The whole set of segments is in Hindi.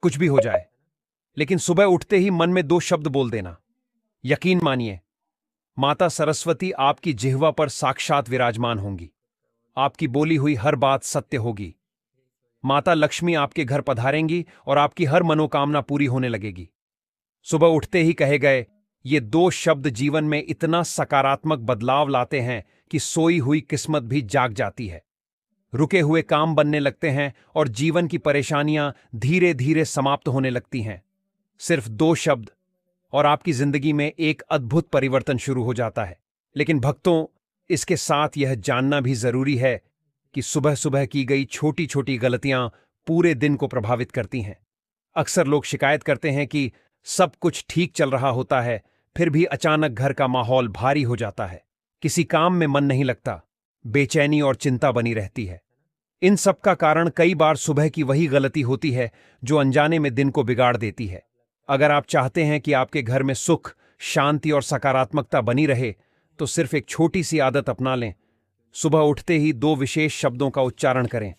कुछ भी हो जाए, लेकिन सुबह उठते ही मन में 2 शब्द बोल देना। यकीन मानिए, माता सरस्वती आपकी जिह्वा पर साक्षात विराजमान होंगी। आपकी बोली हुई हर बात सत्य होगी। माता लक्ष्मी आपके घर पधारेंगी और आपकी हर मनोकामना पूरी होने लगेगी। सुबह उठते ही कहे गए ये 2 शब्द जीवन में इतना सकारात्मक बदलाव लाते हैं कि सोई हुई किस्मत भी जाग जाती है। रुके हुए काम बनने लगते हैं और जीवन की परेशानियां धीरे धीरे समाप्त होने लगती हैं। सिर्फ 2 शब्द और आपकी जिंदगी में एक अद्भुत परिवर्तन शुरू हो जाता है। लेकिन भक्तों, इसके साथ यह जानना भी जरूरी है कि सुबह सुबह की गई छोटी छोटी गलतियां पूरे दिन को प्रभावित करती हैं। अक्सर लोग शिकायत करते हैं कि सब कुछ ठीक चल रहा होता है, फिर भी अचानक घर का माहौल भारी हो जाता है। किसी काम में मन नहीं लगता, बेचैनी और चिंता बनी रहती है। इन सब का कारण कई बार सुबह की वही गलती होती है जो अनजाने में दिन को बिगाड़ देती है। अगर आप चाहते हैं कि आपके घर में सुख, शांति और सकारात्मकता बनी रहे, तो सिर्फ एक छोटी सी आदत अपना लें। सुबह उठते ही 2 विशेष शब्दों का उच्चारण करें।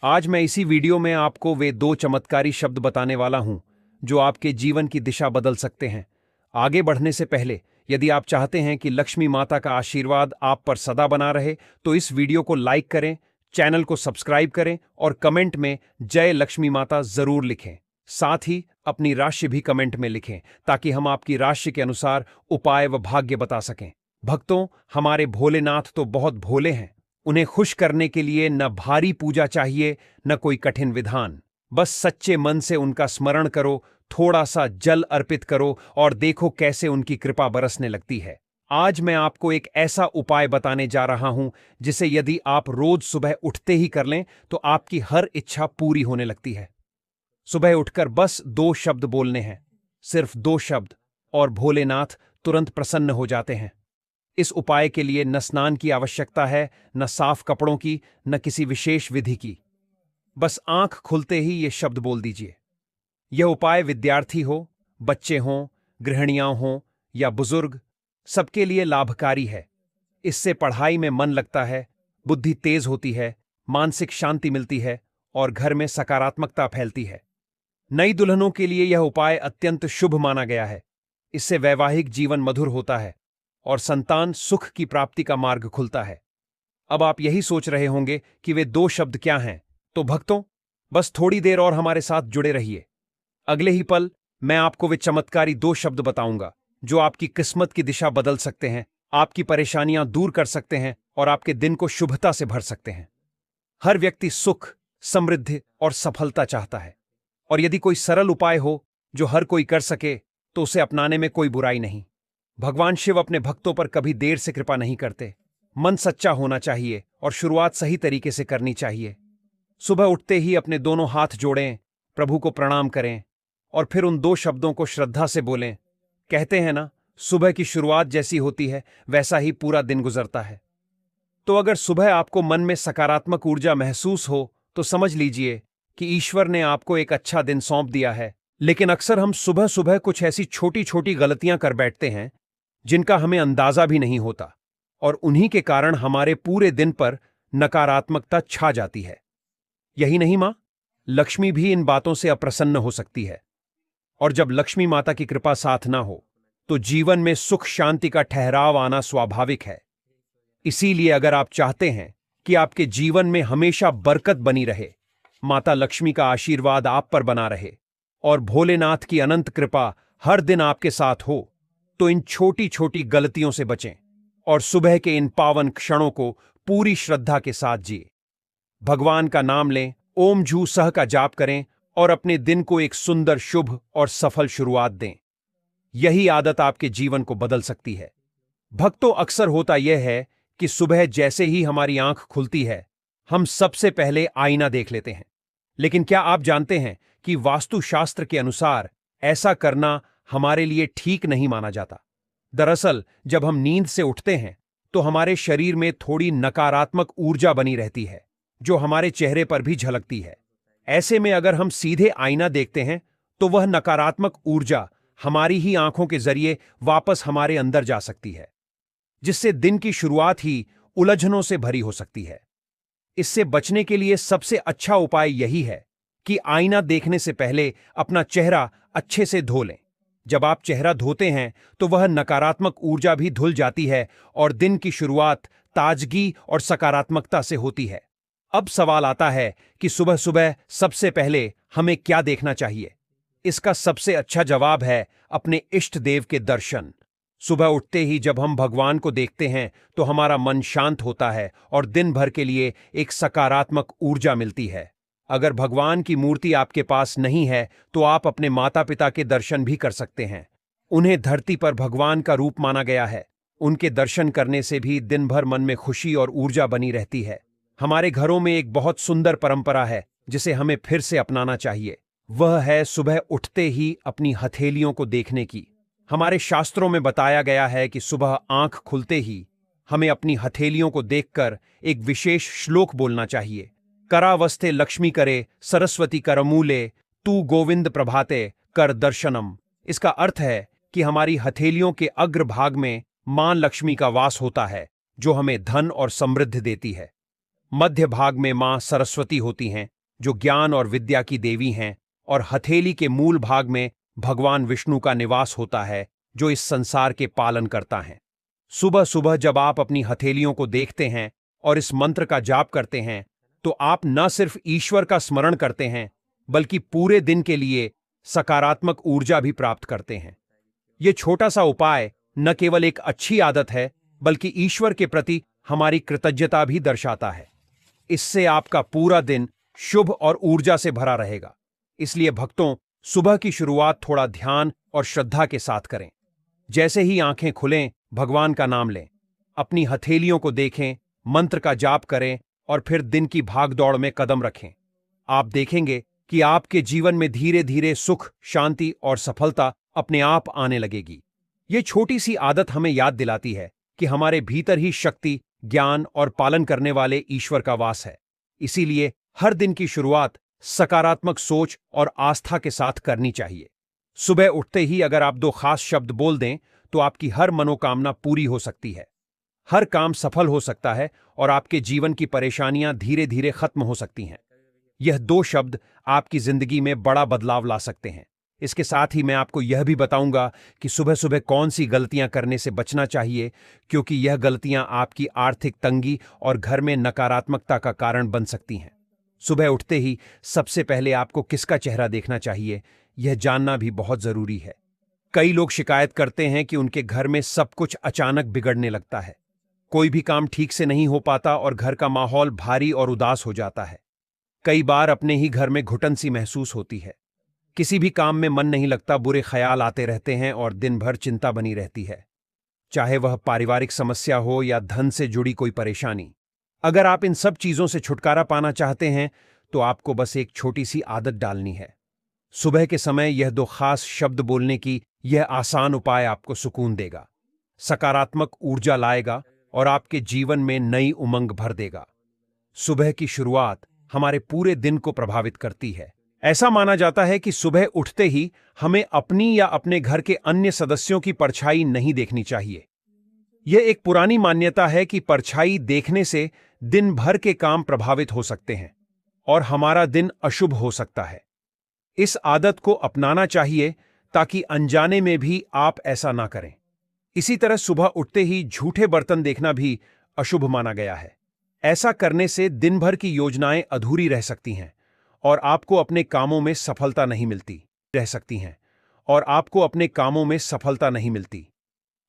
आज मैं इसी वीडियो में आपको वे 2 चमत्कारी शब्द बताने वाला हूं जो आपके जीवन की दिशा बदल सकते हैं। आगे बढ़ने से पहले, यदि आप चाहते हैं कि लक्ष्मी माता का आशीर्वाद आप पर सदा बना रहे, तो इस वीडियो को लाइक करें, चैनल को सब्सक्राइब करें और कमेंट में जय लक्ष्मी माता जरूर लिखें। साथ ही अपनी राशि भी कमेंट में लिखें ताकि हम आपकी राशि के अनुसार उपाय व भाग्य बता सकें। भक्तों, हमारे भोलेनाथ तो बहुत भोले हैं। उन्हें खुश करने के लिए न भारी पूजा चाहिए, न कोई कठिन विधान। बस सच्चे मन से उनका स्मरण करो, थोड़ा सा जल अर्पित करो और देखो कैसे उनकी कृपा बरसने लगती है। आज मैं आपको एक ऐसा उपाय बताने जा रहा हूं जिसे यदि आप रोज सुबह उठते ही कर लें तो आपकी हर इच्छा पूरी होने लगती है। सुबह उठकर बस 2 शब्द बोलने हैं, सिर्फ 2 शब्द, और भोलेनाथ तुरंत प्रसन्न हो जाते हैं। इस उपाय के लिए न स्नान की आवश्यकता है, न साफ कपड़ों की, न किसी विशेष विधि की। बस आंख खुलते ही ये शब्द बोल दीजिए। यह उपाय विद्यार्थी हो, बच्चे हों, गृहिणियां हों या बुजुर्ग, सबके लिए लाभकारी है। इससे पढ़ाई में मन लगता है, बुद्धि तेज होती है, मानसिक शांति मिलती है और घर में सकारात्मकता फैलती है। नई दुल्हनों के लिए यह उपाय अत्यंत शुभ माना गया है। इससे वैवाहिक जीवन मधुर होता है और संतान सुख की प्राप्ति का मार्ग खुलता है। अब आप यही सोच रहे होंगे कि वे 2 शब्द क्या हैं, तो भक्तों, बस थोड़ी देर और हमारे साथ जुड़े रहिए। अगले ही पल मैं आपको वे चमत्कारी 2 शब्द बताऊंगा जो आपकी किस्मत की दिशा बदल सकते हैं, आपकी परेशानियां दूर कर सकते हैं और आपके दिन को शुभता से भर सकते हैं। हर व्यक्ति सुख, समृद्धि और सफलता चाहता है, और यदि कोई सरल उपाय हो जो हर कोई कर सके तो उसे अपनाने में कोई बुराई नहीं। भगवान शिव अपने भक्तों पर कभी देर से कृपा नहीं करते। मन सच्चा होना चाहिए और शुरुआत सही तरीके से करनी चाहिए। सुबह उठते ही अपने दोनों हाथ जोड़ें, प्रभु को प्रणाम करें और फिर उन 2 शब्दों को श्रद्धा से बोलें। कहते हैं ना, सुबह की शुरुआत जैसी होती है वैसा ही पूरा दिन गुजरता है। तो अगर सुबह आपको मन में सकारात्मक ऊर्जा महसूस हो तो समझ लीजिए कि ईश्वर ने आपको एक अच्छा दिन सौंप दिया है। लेकिन अक्सर हम सुबह सुबह कुछ ऐसी छोटी छोटी गलतियां कर बैठते हैं जिनका हमें अंदाजा भी नहीं होता, और उन्हीं के कारण हमारे पूरे दिन पर नकारात्मकता छा जाती है। यही नहीं मां, लक्ष्मी भी इन बातों से अप्रसन्न हो सकती है, और जब लक्ष्मी माता की कृपा साथ ना हो तो जीवन में सुख शांति का ठहराव आना स्वाभाविक है। इसीलिए अगर आप चाहते हैं कि आपके जीवन में हमेशा बरकत बनी रहे, माता लक्ष्मी का आशीर्वाद आप पर बना रहे और भोलेनाथ की अनंत कृपा हर दिन आपके साथ हो, तो इन छोटी छोटी गलतियों से बचें और सुबह के इन पावन क्षणों को पूरी श्रद्धा के साथ जिए। भगवान का नाम लें, ओम झू सह का जाप करें और अपने दिन को एक सुंदर, शुभ और सफल शुरुआत दें। यही आदत आपके जीवन को बदल सकती है। भक्तों, अक्सर होता यह है कि सुबह जैसे ही हमारी आंख खुलती है हम सबसे पहले आईना देख लेते हैं। लेकिन क्या आप जानते हैं कि वास्तुशास्त्र के अनुसार ऐसा करना हमारे लिए ठीक नहीं माना जाता। दरअसल जब हम नींद से उठते हैं तो हमारे शरीर में थोड़ी नकारात्मक ऊर्जा बनी रहती है जो हमारे चेहरे पर भी झलकती है। ऐसे में अगर हम सीधे आईना देखते हैं तो वह नकारात्मक ऊर्जा हमारी ही आंखों के जरिए वापस हमारे अंदर जा सकती है, जिससे दिन की शुरुआत ही उलझनों से भरी हो सकती है। इससे बचने के लिए सबसे अच्छा उपाय यही है कि आईना देखने से पहले अपना चेहरा अच्छे से धो लें। जब आप चेहरा धोते हैं तो वह नकारात्मक ऊर्जा भी धुल जाती है और दिन की शुरुआत ताजगी और सकारात्मकता से होती है। अब सवाल आता है कि सुबह सुबह सबसे पहले हमें क्या देखना चाहिए। इसका सबसे अच्छा जवाब है अपने इष्ट देव के दर्शन। सुबह उठते ही जब हम भगवान को देखते हैं तो हमारा मन शांत होता है और दिन भर के लिए एक सकारात्मक ऊर्जा मिलती है। अगर भगवान की मूर्ति आपके पास नहीं है तो आप अपने माता पिता के दर्शन भी कर सकते हैं। उन्हें धरती पर भगवान का रूप माना गया है। उनके दर्शन करने से भी दिन भर मन में खुशी और ऊर्जा बनी रहती है। हमारे घरों में एक बहुत सुंदर परंपरा है जिसे हमें फिर से अपनाना चाहिए। वह है सुबह उठते ही अपनी हथेलियों को देखने की। हमारे शास्त्रों में बताया गया है कि सुबह आंख खुलते ही हमें अपनी हथेलियों को देखकर एक विशेष श्लोक बोलना चाहिए। करावस्ते लक्ष्मी करे सरस्वती करमूले तू गोविंद प्रभाते कर दर्शनम। इसका अर्थ है कि हमारी हथेलियों के अग्रभाग में मां लक्ष्मी का वास होता है जो हमें धन और समृद्धि देती है। मध्य भाग में मां सरस्वती होती हैं जो ज्ञान और विद्या की देवी हैं और हथेली के मूल भाग में भगवान विष्णु का निवास होता है जो इस संसार के पालन करता है। सुबह सुबह जब आप अपनी हथेलियों को देखते हैं और इस मंत्र का जाप करते हैं तो आप न सिर्फ ईश्वर का स्मरण करते हैं बल्कि पूरे दिन के लिए सकारात्मक ऊर्जा भी प्राप्त करते हैं। यह छोटा सा उपाय न केवल एक अच्छी आदत है बल्कि ईश्वर के प्रति हमारी कृतज्ञता भी दर्शाता है। इससे आपका पूरा दिन शुभ और ऊर्जा से भरा रहेगा। इसलिए भक्तों, सुबह की शुरुआत थोड़ा ध्यान और श्रद्धा के साथ करें। जैसे ही आंखें खुलें, भगवान का नाम लें, अपनी हथेलियों को देखें, मंत्र का जाप करें और फिर दिन की भागदौड़ में कदम रखें। आप देखेंगे कि आपके जीवन में धीरे धीरे सुख, शांति और सफलता अपने आप आने लगेगी। ये छोटी सी आदत हमें याद दिलाती है कि हमारे भीतर ही शक्ति, ज्ञान और पालन करने वाले ईश्वर का वास है। इसीलिए हर दिन की शुरुआत सकारात्मक सोच और आस्था के साथ करनी चाहिए। सुबह उठते ही अगर आप 2 खास शब्द बोल दें तो आपकी हर मनोकामना पूरी हो सकती है, हर काम सफल हो सकता है और आपके जीवन की परेशानियां धीरे धीरे खत्म हो सकती हैं। यह 2 शब्द आपकी जिंदगी में बड़ा बदलाव ला सकते हैं। इसके साथ ही मैं आपको यह भी बताऊंगा कि सुबह सुबह कौन सी गलतियां करने से बचना चाहिए, क्योंकि यह गलतियां आपकी आर्थिक तंगी और घर में नकारात्मकता का कारण बन सकती हैं। सुबह उठते ही सबसे पहले आपको किसका चेहरा देखना चाहिए, यह जानना भी बहुत जरूरी है। कई लोग शिकायत करते हैं कि उनके घर में सब कुछ अचानक बिगड़ने लगता है। कोई भी काम ठीक से नहीं हो पाता और घर का माहौल भारी और उदास हो जाता है। कई बार अपने ही घर में घुटन सी महसूस होती है। किसी भी काम में मन नहीं लगता, बुरे ख्याल आते रहते हैं और दिन भर चिंता बनी रहती है, चाहे वह पारिवारिक समस्या हो या धन से जुड़ी कोई परेशानी। अगर आप इन सब चीजों से छुटकारा पाना चाहते हैं तो आपको बस एक छोटी सी आदत डालनी है। सुबह के समय यह 2 खास शब्द बोलने की यह आसान उपाय आपको सुकून देगा, सकारात्मक ऊर्जा लाएगा और आपके जीवन में नई उमंग भर देगा। सुबह की शुरुआत हमारे पूरे दिन को प्रभावित करती है। ऐसा माना जाता है कि सुबह उठते ही हमें अपनी या अपने घर के अन्य सदस्यों की परछाई नहीं देखनी चाहिए। यह एक पुरानी मान्यता है कि परछाई देखने से दिन भर के काम प्रभावित हो सकते हैं और हमारा दिन अशुभ हो सकता है। इस आदत को अपनाना चाहिए ताकि अनजाने में भी आप ऐसा ना करें। इसी तरह सुबह उठते ही झूठे बर्तन देखना भी अशुभ माना गया है। ऐसा करने से दिन भर की योजनाएं अधूरी रह सकती हैं और आपको अपने कामों में सफलता नहीं मिलती।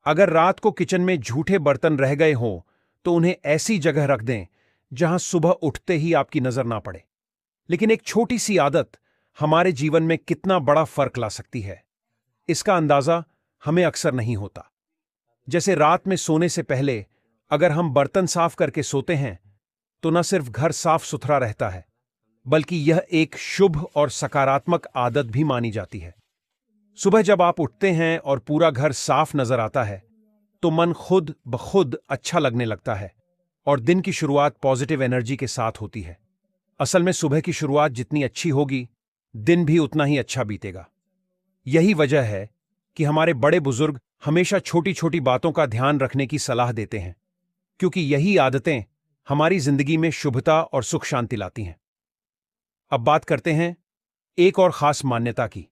अगर रात को किचन में झूठे बर्तन रह गए हों तो उन्हें ऐसी जगह रख दें जहां सुबह उठते ही आपकी नजर ना पड़े। लेकिन एक छोटी सी आदत हमारे जीवन में कितना बड़ा फर्क ला सकती है, इसका अंदाजा हमें अक्सर नहीं होता। जैसे रात में सोने से पहले अगर हम बर्तन साफ करके सोते हैं तो न सिर्फ घर साफ सुथरा रहता है बल्कि यह एक शुभ और सकारात्मक आदत भी मानी जाती है। सुबह जब आप उठते हैं और पूरा घर साफ नजर आता है तो मन खुद ब खुद अच्छा लगने लगता है और दिन की शुरुआत पॉजिटिव एनर्जी के साथ होती है। असल में सुबह की शुरुआत जितनी अच्छी होगी, दिन भी उतना ही अच्छा बीतेगा। यही वजह है कि हमारे बड़े बुजुर्ग हमेशा छोटी छोटी बातों का ध्यान रखने की सलाह देते हैं, क्योंकि यही आदतें हमारी जिंदगी में शुभता और सुख शांति लाती हैं। अब बात करते हैं एक और खास मान्यता की।